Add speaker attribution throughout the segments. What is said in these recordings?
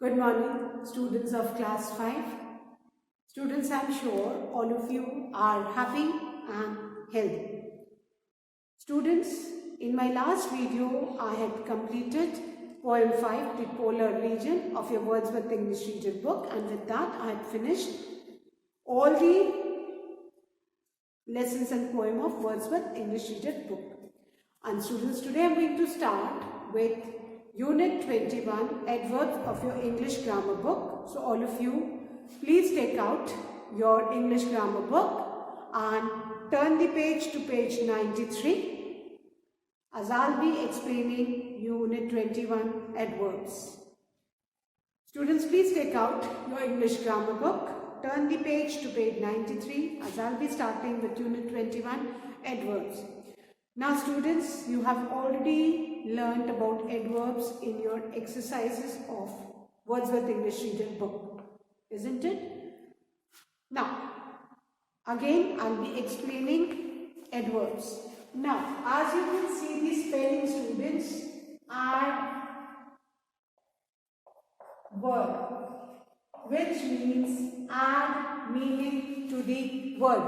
Speaker 1: Good morning, students of class 5. Students, I am sure all of you are happy and healthy. Students, in my last video, I had completed poem 5, The Polar Region of your Wordsworth English Reader book, and with that I had finished all the lessons and poem of Wordsworth English Reader book. And students, today I am going to start with Unit 21, Adverbs of your English Grammar book. So all of you, please take out your English Grammar book and turn the page to page 93, as I'll be explaining Unit 21, Adverbs. Students, please take out your English Grammar book, turn the page to page 93, as I'll be starting with Unit 21, Adverbs. Now students, you have already learnt about adverbs in your exercises of Wordsworth English Reader book, isn't it? Now, again I'll be explaining adverbs. Now, as you can see the spelling, students, adverb, which means add meaning to the word.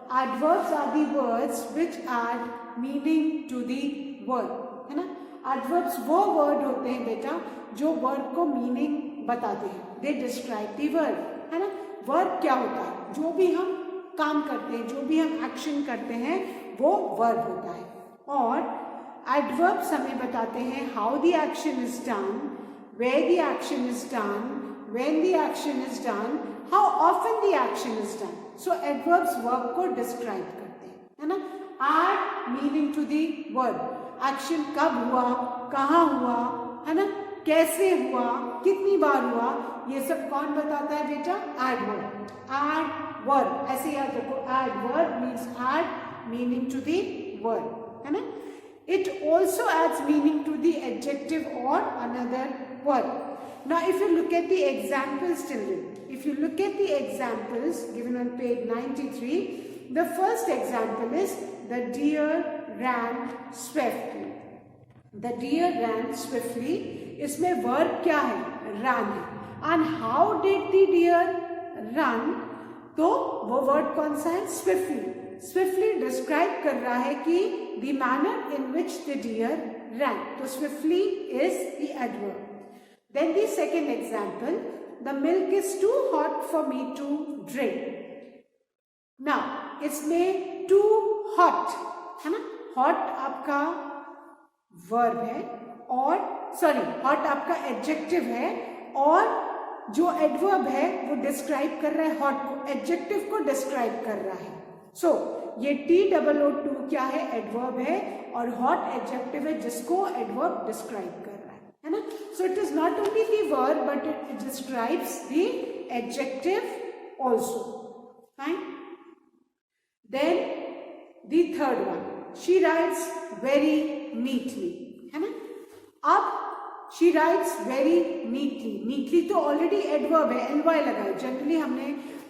Speaker 1: Adverbs are the words which add meaning to the word, है ना. Adverbs वो word होते हैं बेटा जो word को meaning बताते हैं. दे डिस्क्राइब दी वर्ड, है ना. वर्ड क्या होता है? जो भी हम काम करते हैं, जो भी हम एक्शन करते हैं, वो वर्ड होता है. और एडवर्ब्स हमें बताते हैं how the action is done, where the action is done, when the action is done, how often the action is done. So adverbs verb को डिस्क्राइब करते हैं, है ना. Add meaning to the word. Action कब हुआ, कहाँ हुआ, है ना, कैसे हुआ, कितनी बार हुआ, ये सब कौन बताता है बेटा? Adverb. Adverb ऐसे याद रखो. Adverb means add meaning to the word, है ना. It also adds meaning to the adjective or another word. Now, if you look at the examples, children, if you look at the examples given on page 93, the first example is the deer ran swiftly. The deer ran swiftly. इसमें verb क्या है? Ran है. And how did the deer run? तो वो word कौन सा है? Swiftly. Swiftly describe कर रहा है कि the manner in which the deer ran. तो swiftly is the adverb. Then the second example, the milk is too hot for me to drink. Now, इसमें too hot, है ना. hot आपका verb है और hot आपका adjective है, और जो adverb है वो describe कर रहा है hot को, adjective को describe कर रहा है. So ये TOO2 क्या है? adverb है, और hot adjective है जिसको adverb describe कर रहा है ना. So it is not only the verb but it describes the adjective also. Fine. Then the third one, she writes very neatly, है ना. अब she writes very neatly. neatly तो already adverb है, ny लगा है. जनरली हमने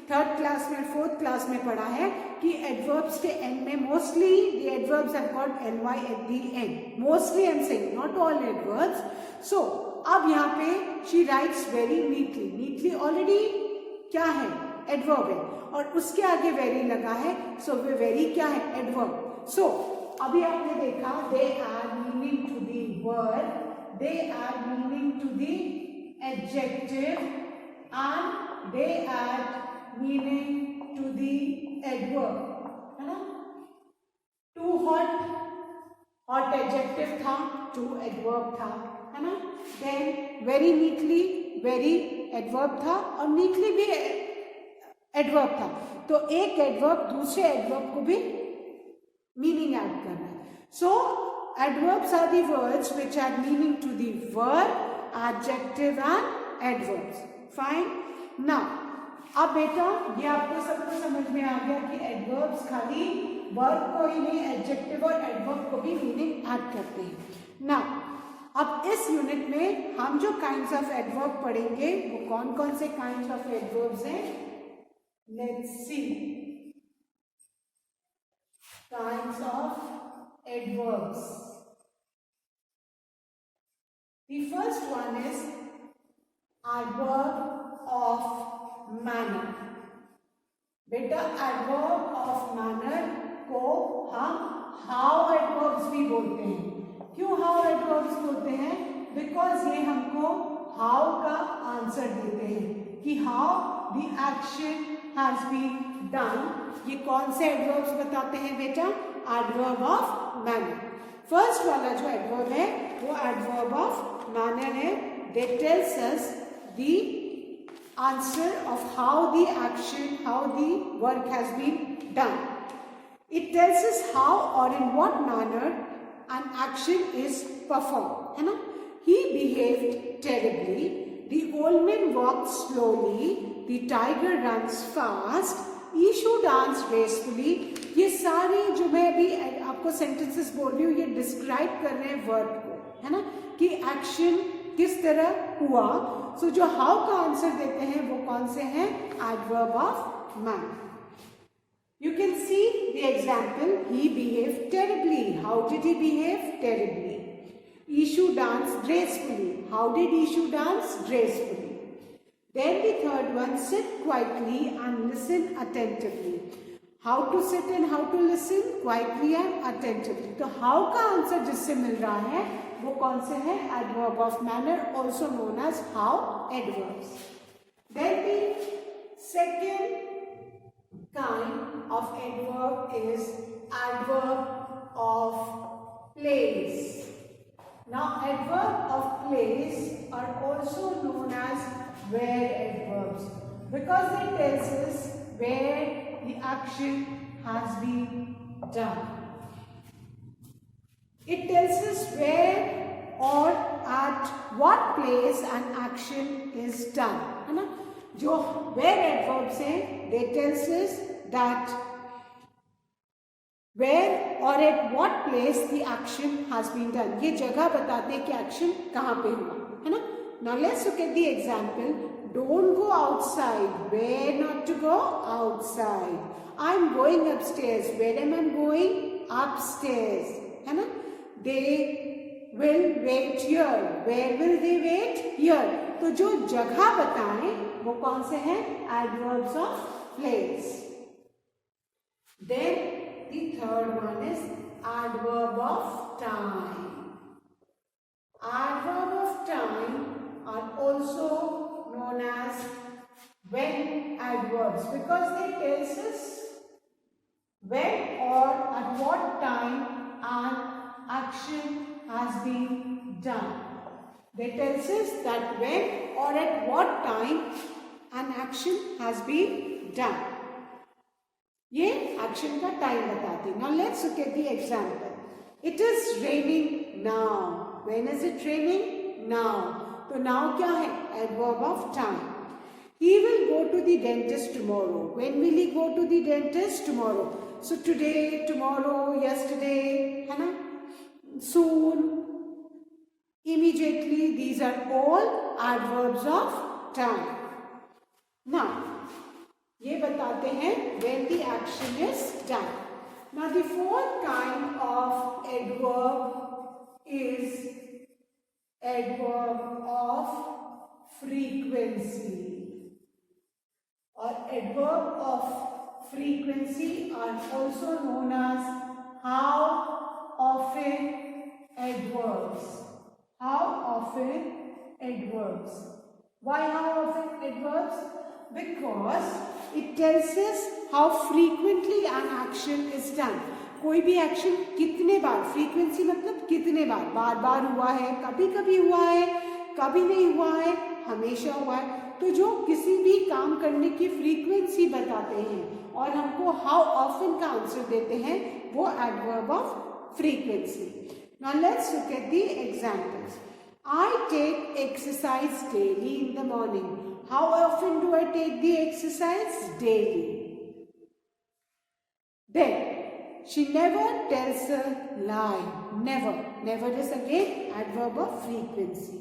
Speaker 1: third class में, fourth class में पढ़ा है कि adverbs के end में mostly the adverbs have got ny at the end. Mostly I'm saying, not all adverbs. So अब यहाँ पे she writes very neatly. neatly already क्या है? adverb है, और उसके आगे वेरी लगा है. सो वे वेरी क्या है? एडवर्ब. सो अभी आपने देखा they are meaning to the word, they are meaning to the adjective, and they are meaning to the adverb, है ना. टू हॉट, हॉट एडजेक्टिव था, टू एडवर्ब था, है ना. Then very neatly, very adverb था, और नीटली भी adverb था. तो एक एडवर्ब दूसरे एडवर्ब को भी मीनिंग ऐड कर रहा है. So adverbs are the words which add meaning to the verb, adjective and adverbs. Fine. Now अब बेटा ये आपको सबको समझ में आ गया कि एडवर्ब्स खाली वर्ब को ही नहीं, एडजेक्टिव और एडवर्ब को भी मीनिंग ऐड करते हैं. नाउ अब इस यूनिट में हम जो काइंड्स ऑफ एडवर्ब पढ़ेंगे वो कौन कौन से काइंड्स ऑफ एडवर्ब्स हैं? Let's see kinds of adverbs. The first one is manner. बेटा एडवर्ब ऑफ मैनर को हम हाउ एडवर्ब्स भी बोलते हैं. क्यों हाउ एडवर्ब्स बोलते हैं? बिकॉज ये हमको हाउ का आंसर देते हैं कि how the action has been done. ये कौन से एडवर्ब्स बताते हैं बेटा? Adverb of manner. फर्स्ट वाला जो एडवर्ब है वो एडवर्ब ऑफ मैनर है. That tells us the answer of how the action, how the work has been done. It tells us how or in what manner an action is performed. है ना? He behaved terribly. The old man walked slowly. The tiger runs fast. Ishu danced gracefully. ये सारी जो मैं अभी आपको sentences बोल रही हूँ ये डिस्क्राइब कर रहे हैं वर्ब को, है ना, कि एक्शन किस तरह हुआ. सो जो हाउ का आंसर देते हैं वो कौन से हैं? Adverb of manner. You can see the example. He behaved terribly. How did he behave? Terribly. Ishu danced gracefully. How did Ishu dance? Gracefully. Then the third one, sit quietly and listen attentively. How to sit and how to listen? Quietly and attentively. तो how का answer जिससे मिल रहा है वो कौन से है? Adverb of manner, also known as how adverbs. Then the second kind of adverb is adverb of place. Now adverb of place are also known as where adverbs because they tells us where the action has been done. It tells us where or at what place an action is done, है ना. जो where adverbs हैं they tells us that where or at what place the action has been done. ये जगह बताते हैं कि action कहाँ पे हुआ, है ना. Now let's look at the example. Don't go outside. Where not to go? Outside. I'm going upstairs. Where am I going? Upstairs, है ना. They will wait here. Where will they wait? Here. तो जो जगह बताएं वो कौन से हैं? Adverbs of place. Then the third one is adverb of time. Adverb of time are also known as when adverbs because they tells us when or at what time an action has been done. They tells us that when or at what time an action has been done. ये action का time बताती है. Now let's look at the example. It is raining now. When is it raining? Now. तो now क्या है? Adverb of time. He will go to the dentist tomorrow. When will he go to the dentist? Tomorrow. So today, tomorrow, yesterday, है ना? Soon, immediately. These are all adverbs of time. Now, ये बताते हैं when the action is done. Now, the fourth kind of adverb is adverb of frequency. Or adverb of frequency are also known as how often adverbs. How often adverbs. Why how often adverbs? Because it tells us how frequently an action is done. कोई भी action कितने बार, frequency मतलब कितने बार, बार बार हुआ है, कभी कभी हुआ है, कभी नहीं हुआ है, हमेशा हुआ है. तो जो किसी भी काम करने की फ्रीक्वेंसी बताते हैं और हमको हाउ ऑफन का आंसर देते हैं वो adverb of frequency. Now let's look at the examples. I take exercise daily in the morning. How often do I take the exercise? Daily. Then, she never tells a lie. Never. Never is again adverb of frequency.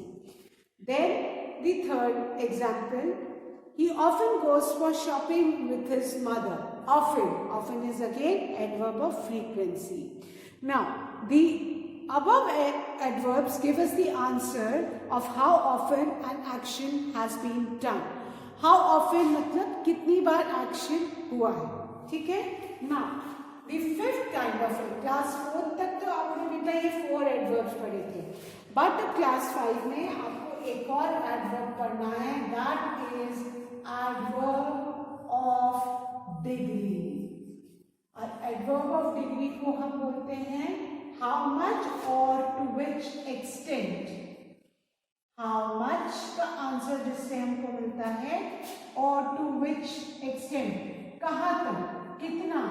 Speaker 1: Then, the third example. He often goes for shopping with his mother. Often. Often is again adverb of frequency. Now, the above adverbs give us the answer of how often an action has been done. How often मतलब कितनी बार action हुआ है, ठीक है ना। The fifth kind of class 4 तक तो आपने बेटा ये 4 एडवर्ब्स पढ़े थे, बट क्लास 5 में आपको एक और एडवर्ब पढ़ना है, that is adverb of degree. और एडवर्ब ऑफ डिग्री को हम बोलते हैं हाउ मच और to which extent. How much का आंसर जिससे हमको मिलता है, और टू विच एक्सटेंट कहाँ तक, कितना,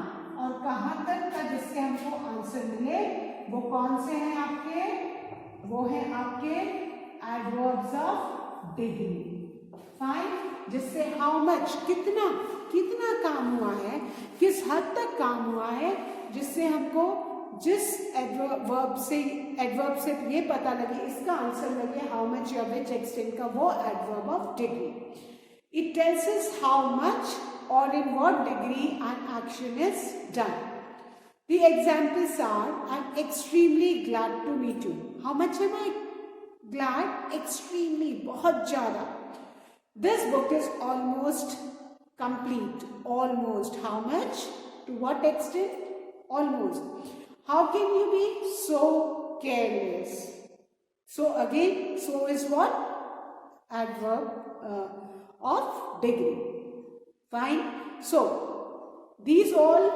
Speaker 1: और कहाँ तक का जिससे हमको आंसर मिले, वो कौन से हैं आपके, वो है आपके एडवर्ब्स ऑफ डिग्री। फाइन, जिससे हाउ मच कितना, कितना काम हुआ है, किस हद तक काम हुआ है, जिससे हमको जिस एडवर्ब से ये पता लगे, इसका आंसर लगे हाउ मच या विच एक्सटेंट का, वो adverb of degree. It tells us how much और in what degree an action is done. The examples are, I'm extremely glad to meet you. How much am I glad? Extremely, बहुत ज़्यादा. This book is almost complete. Almost. How much? To what extent? Almost. How can you be so careless? So again, so is what? Adverb of degree. Fine. So these all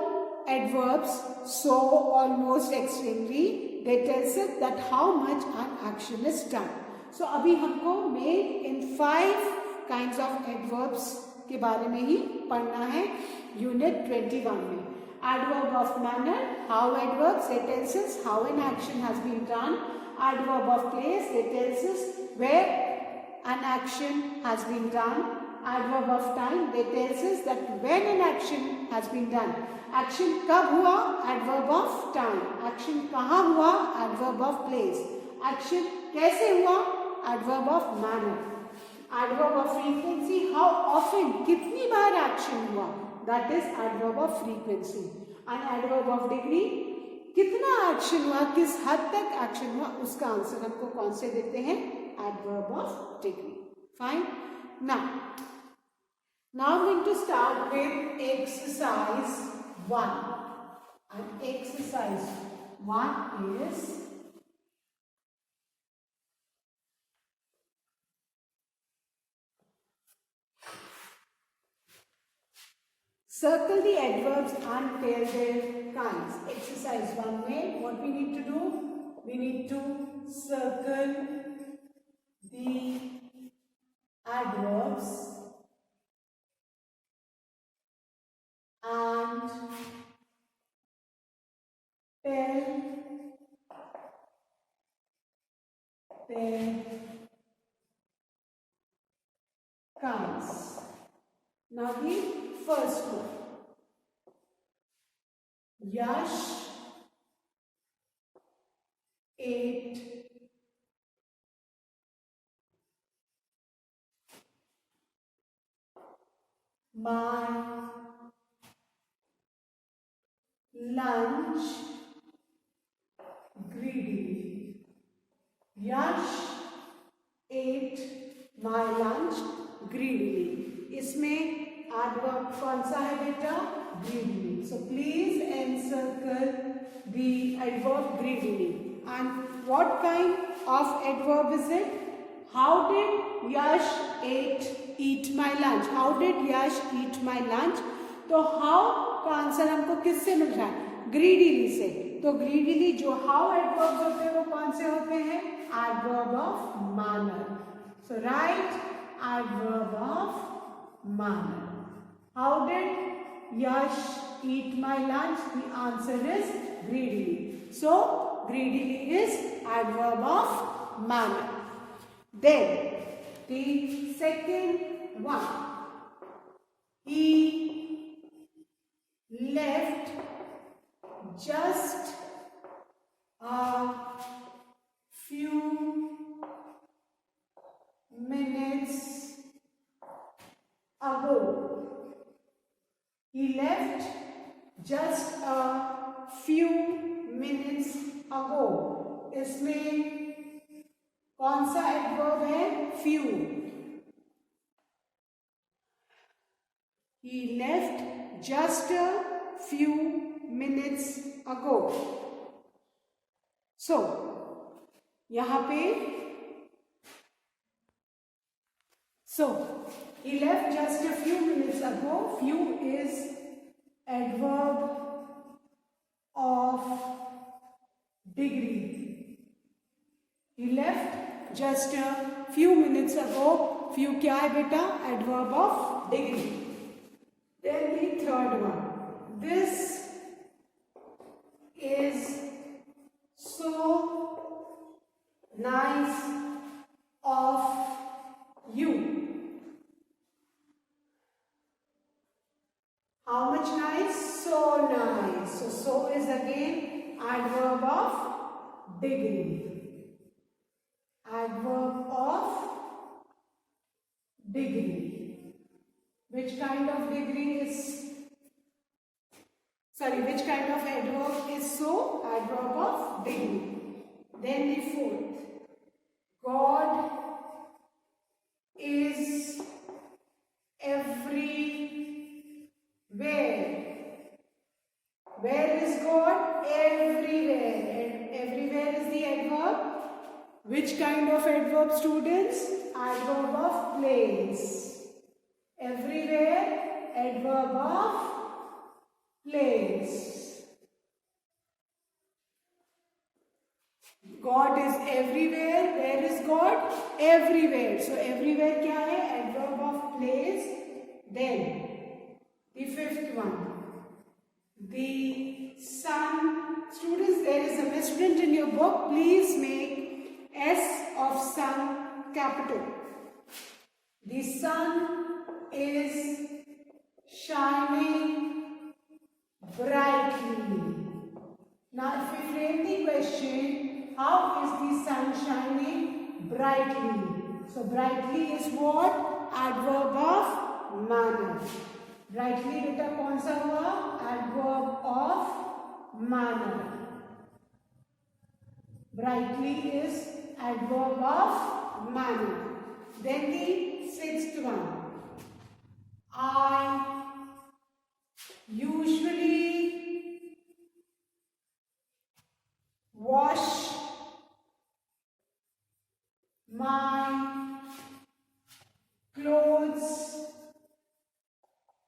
Speaker 1: adverbs, so, almost, extremely, they tells us that how much an action is done. So अभी हमको main in 5 kinds of adverbs के बारे में ही पढ़ना है unit 21 में। Adverb of manner, how adverbs, they tells us how an action has been done. Adverb of place, they tells us where an action has been done. Adverb of time, they tells us that when an action has been done. Action कब हुआ? Adverb of time. Action कहाँ हुआ? Adverb of place. Action कैसे हुआ? Adverb of manner. Adverb of frequency, how often, कितनी बार action हुआ? That is adverb of frequency. And adverb of degree, कितना action हुआ, किस हद तक action हुआ, उसका आंसर हमको कौन से देते हैं? Adverb of degree. Fine. Now I'm going to start with exercise 1. And exercise 1 is circle the adverbs and tell their kinds. Exercise 1 में what we need to do? We need to circle the adverbs and tell their kinds. Now the first one, Yash ate my lunch greedily. Yash ate my lunch greedily. इसमें adverb कौन सा है बेटा? Greedily. So please encircle the adverb greedily. And what kind of adverb is it? How did Yash eat my lunch? How did Yash eat my lunch? तो how का answer हमको किससे मिल रहा है? Greedily से. तो greedily जो how adverbs होते हैं वो कौन से होते हैं? Adverb of manner. So write adverb of manner. How did Yash eat my lunch? The answer is greedily. So greedily is adverb of manner. Then the second one, he left just a few minutes ago. He left just a few minutes ago. इसमें कौन सा adverb है? Few. He left just a few minutes ago. So, यहाँ पे he left just a few minutes ago. Few is adverb of degree. He left just a few minutes ago. Few क्या है बेटा? Adverb of degree. Then the third one. This is so nice of you. How much nice? So nice. So is again adverb of degree. Adverb of degree. Which kind of degree is, which kind of adverb is so? Adverb of degree. Then the fourth. God is everywhere. Where is God? Everywhere. And everywhere is the adverb. Which kind of adverb, students? Adverb of place. Everywhere, adverb of place. God is everywhere. Where is God? Everywhere. So everywhere क्या है? Adverb of place. Then the fifth one. The sun. Students, there is a misprint in your book. Please make S of sun capital. The sun is shining brightly. Now, if we frame the question, how is the sun shining brightly? So, brightly is what? Adverb of manner. Brightly बेटा कौन सा हुआ? Adverb of manner. Brightly is adverb of manner. Then the sixth one. I usually wash my clothes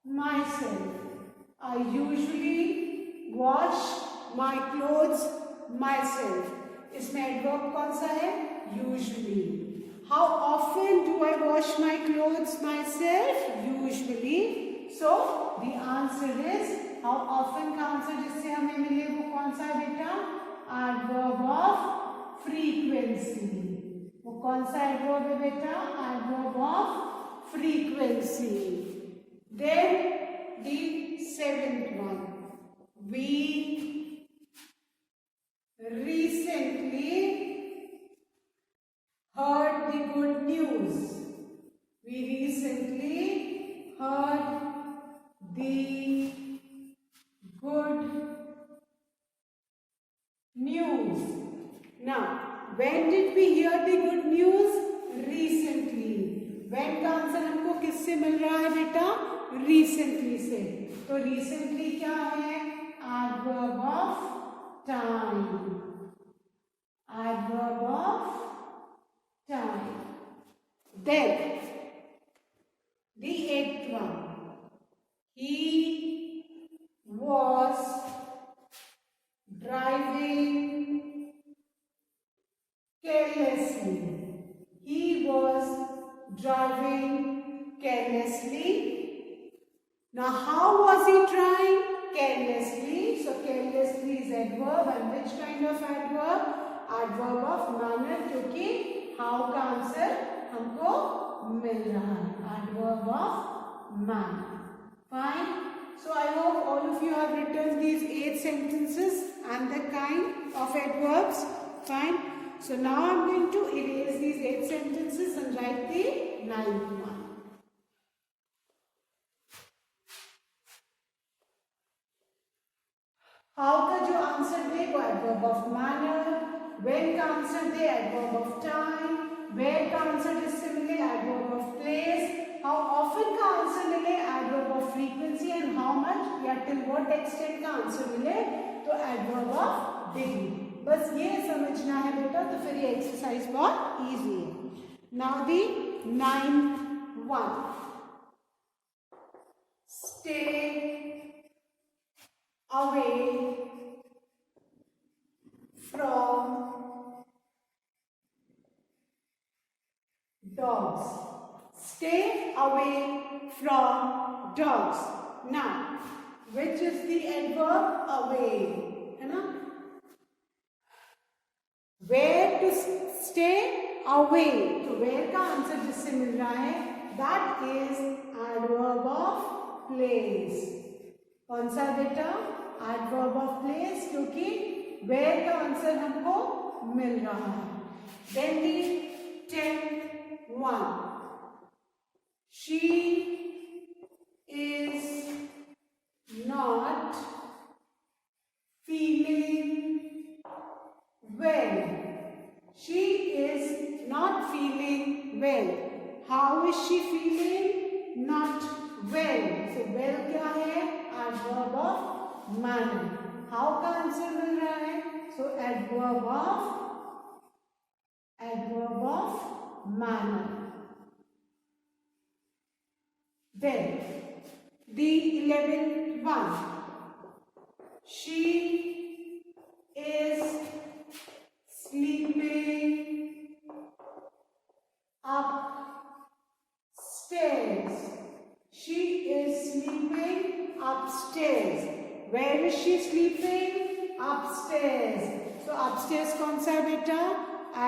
Speaker 1: myself. I usually wash my clothes myself. इसमें adverb कौन सा है? Usually. How often do I wash my clothes myself? Usually. So the answer is, how often का answer जिससे हमें मिले वो कौन सा है बेटा? Adverb of frequency. वो कौन सा adverb है बेटा? Adverb of frequency. Then the seventh one. We recently heard the good news. We recently heard the good news. Now, when did we hear the good news? Recently. When का answer हमको किससे मिल रहा है बेटा? Recently से. तो recently क्या है? Adverb of time. Adverb of time. Then the eighth one. He was driving carelessly. He was driving carelessly. Now, how was he driving? Carelessly. So, carelessly is adverb, and which kind of adverb? Adverb of manner, क्योंकि how का answer हमको मिल रहा है. Adverb of manner. Fine. So, I hope all of you have written these 8 sentences and the kind of adverbs. Fine. So, now I am going to erase these 8 sentences and write the 9th one. How का जो answer दे वो adverb of manner. When का answer they adverb of time. Where का answer जिससे मिले adverb of place. How often का answer मिले adverb adverb of frequency and how much या टिल व्हाट एक्सटेंट का आंसर मिले तो एडवर्ब ऑफ डिग्री। बस ये समझना है बेटा, तो फिर ये एक्सरसाइज बहुत इजी है। Now the 9th one, stay away from dogs. Stay away from dogs. Now, which is the adverb? Away, है ना? Where to stay? Away. तो where का आंसर जिससे मिल रहा है that is adverb of place. कौन सा बेटा? adverb of place, क्योंकि where का आंसर हमको मिल रहा है। Then the 10th one, she is not feeling well. She is not feeling well. How is she feeling? Not well. So well क्या है? Adverb of manner. How का answer मिल रहा है? So adverb of manner. Then the 11th one, she is sleeping upstairs. She is sleeping upstairs. Where is she sleeping? Upstairs. So upstairs कौन सा है बेटा?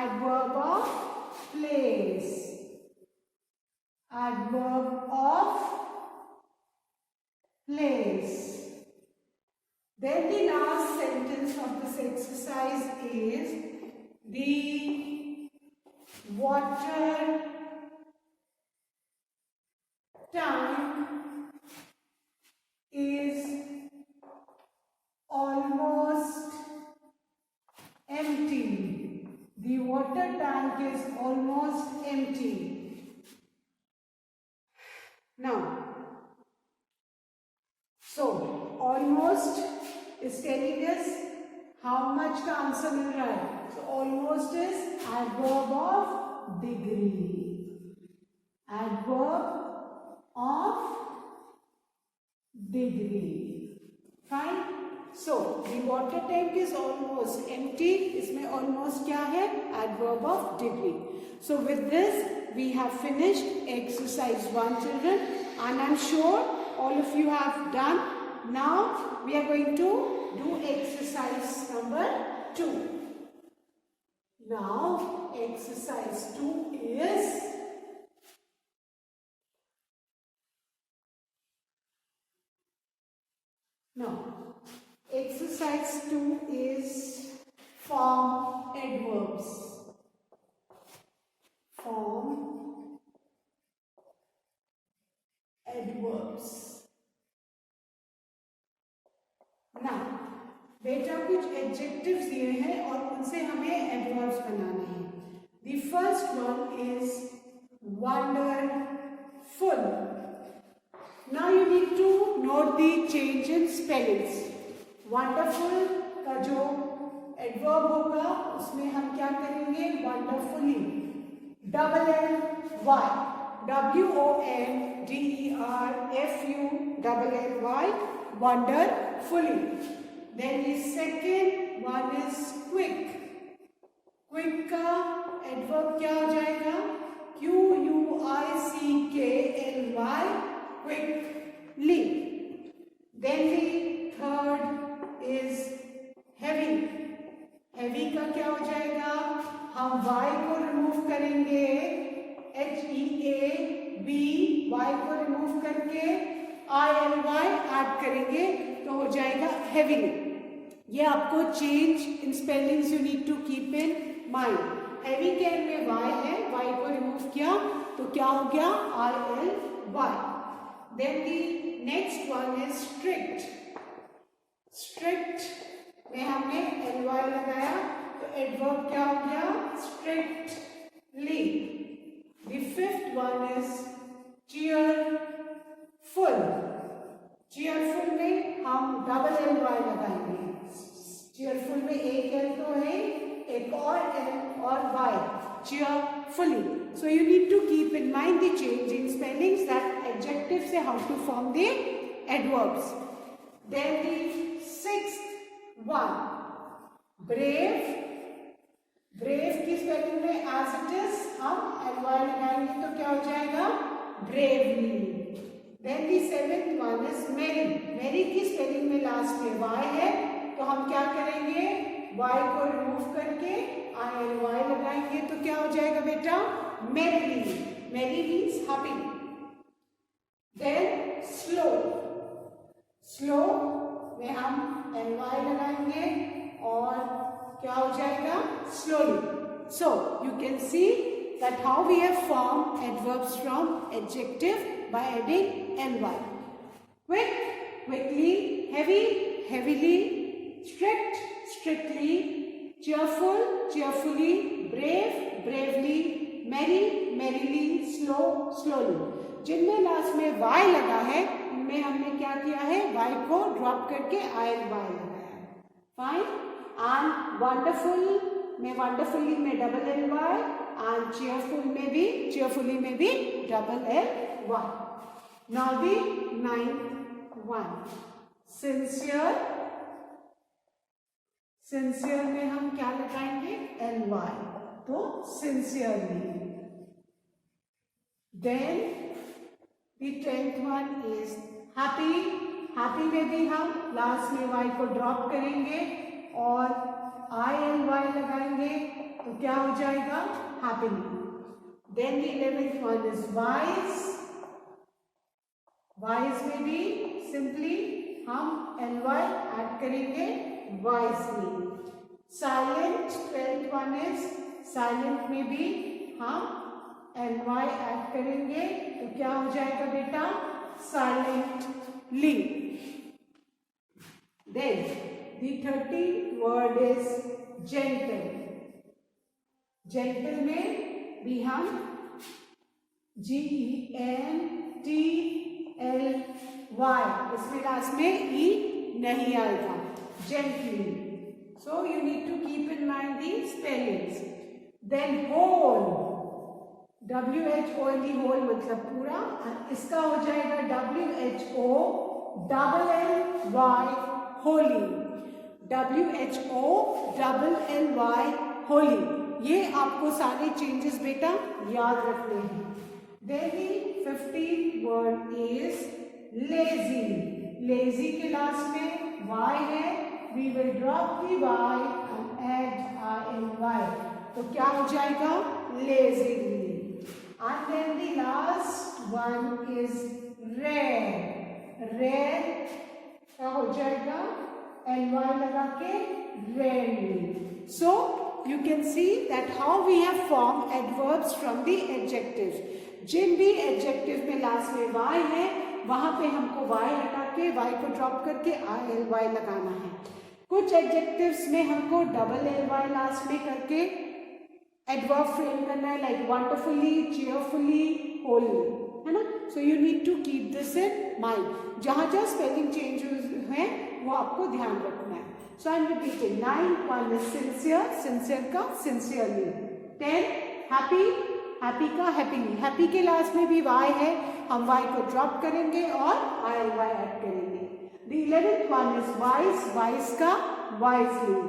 Speaker 1: Adverb of place. Adverb of place. Then the last sentence of this exercise is the water tank is almost empty. The water tank is almost empty. Now, so almost is telling us how much का answer मिल रहा है। So almost is adverb of degree. Adverb of degree. Fine. So the water tank is almost empty. इसमें almost क्या है? Adverb of degree. So with this we have finished exercise 1, children, and I'm sure all of you have done. Now we are going to do exercise number 2. Now exercise 2 is exercise 2 is form adverbs. Form adverbs. Now, बेटा कुछ adjectives दिए हैं और उनसे हमें adverbs बनाने हैं. The first one is wonderful. Now you need to note the change in spellings. Wonderful का जो adverb होगा उसमें हम क्या करेंगे? Wonderfully. Double L Y. WONDERFULLY. Wonderfully. Then the second one is quick. Quick का adverb क्या हो जाएगा? QUICKLY. Quickly. Then the third is heavy. Heavy का क्या हो जाएगा? हम Y को रिमूव करेंगे, HEAV, Y को रिमूव करके ILY ऐड करेंगे तो हो जाएगा heavily. ये आपको change in spellings you need to keep in mind. Heavy के एंड में Y है, Y को रिमूव किया तो क्या हो गया? ILY. Then the next one is strict. Strict में हमने ly लगाया तो एडवर्ब क्या हो गया? Strictly. The fifth one is cheerful. Double L Y लगाएंगे। चेयरफुल में एक एल तो है, एक और एल और Y, cheerfully. So you need to keep in mind the change in spellings, that adjectives say how to form the adverbs. Then the sixth one, brave. Brave की spelling में as it is हम L-Y लगाएंगे तो क्या हो जाएगा, bravely. Then the seventh one is merry. merry की spelling में लास्ट में y है तो हम क्या करेंगे, y को रिमूव करके I-L-Y लगाएंगे तो क्या हो जाएगा बेटा, merrily. merry means happy. Then slow. slow में हम L-Y लगाएंगे और क्या हो जाएगा, slowly. So you can see that how we have formed adverbs from adjective by adding ly. Quick, quickly, heavy, heavily, strict, strictly, cheerful, cheerfully, brave, bravely, merry, merrily, slow, slowly. जिनमें last में y लगा है उनमें हमने क्या किया है, y को ड्रॉप करके I-L-Y लगाया है. फाइन. And wonderful में wonderfully में double L-Y and cheerful में भी cheerfully में भी double L-Y. Now the ninth one, sincere. sincere में हम क्या लगाएंगे, L-Y, तो sincerely. Then the tenth one is happy. happy में भी हम लास्ट में y को ड्रॉप करेंगे और I-L-Y लगाएंगे तो क्या हो जाएगा, happily. Then the 11th one is wise. wise में भी simply हम L-Y ऐड करेंगे wisely. silent. 12th one is silent में भी हम L-Y ऐड करेंगे तो क्या हो जाएगा बेटा, silently. Then the 13th word is gentle. gentle में भी हम G-E-N-T-L-Y, इसमें लास्ट में E नहीं आएगा, gently. So you need to keep in mind the spellings. Then whole, W-H-O-L-E, whole मतलब पूरा, इसका हो जाएगा W-H-O-L-L-Y, holy. W-H-O-L-L-Y, holy. ये आपको सारे चेंजेस बेटा याद रखने हैं. Then the 15th word is lazy. lazy के लास्ट में y है, we will drop the y and add I-L-Y तो क्या हो जाएगा, lazily. And then the last one is rare. rare क्या हो जाएगा, L-Y लगा के rarely. So you can see that how we have formed adverbs from the adjectives. जिन भी adjective में लास्ट में y है वहां पे हमको y हटा के y को ड्रॉप करके I-L-Y लगाना है. कुछ adjectives में हमको double L-Y लास्ट में करके adverb frame करना है, like wonderfully, cheerfully, wholly, है ना. So you need to keep this in mind. जहां जहां spelling changes हैं वो आपको ध्यान रखना है. So I am repeating. 9th one is sincere. sincere का sincerely. 10 happy. happy का happily. happy के लास्ट में भी y है, हम y को ड्रॉप करेंगे और I-L-Y ऐड करेंगे. The 11th one is wise. wise का wisely.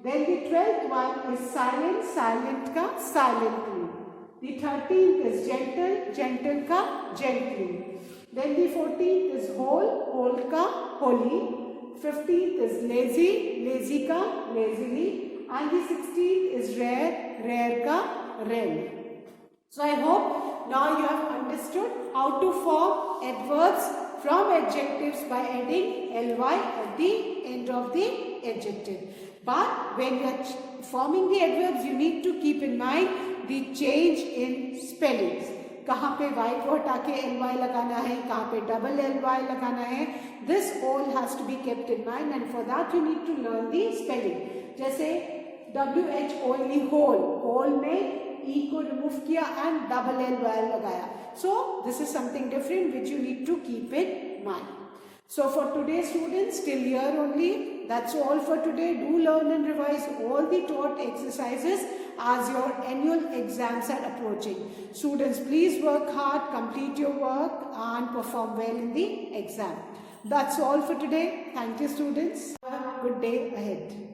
Speaker 1: Then the 12th one is silent. silent का silently. The 13th is gentle. gentle का gently. Then the 14th is whole. whole का wholly. 15th is lazy. lazy का lazily. And the 16th is rare. rare का rarely. So I hope now you have understood how to form adverbs from adjectives by adding ly at the end of the adjective. But when you are forming the adverbs, you need to keep in mind the change in spellings. कहाँ पे y को हटा के ly लगाना है, कहाँ पे double ly लगाना है. This all has to be kept in mind, and for that you need to learn the spelling. जैसे W-H-O-L-E, whole. whole में E को remove किया and double ly लगाया. So this is something different which you need to keep in mind. So for today students, till here only. That's all for today. Do learn and revise all the taught exercises as your annual exams are approaching. Students, please work hard, complete your work and perform well in the exam. That's all for today. Thank you students. Have a good day ahead.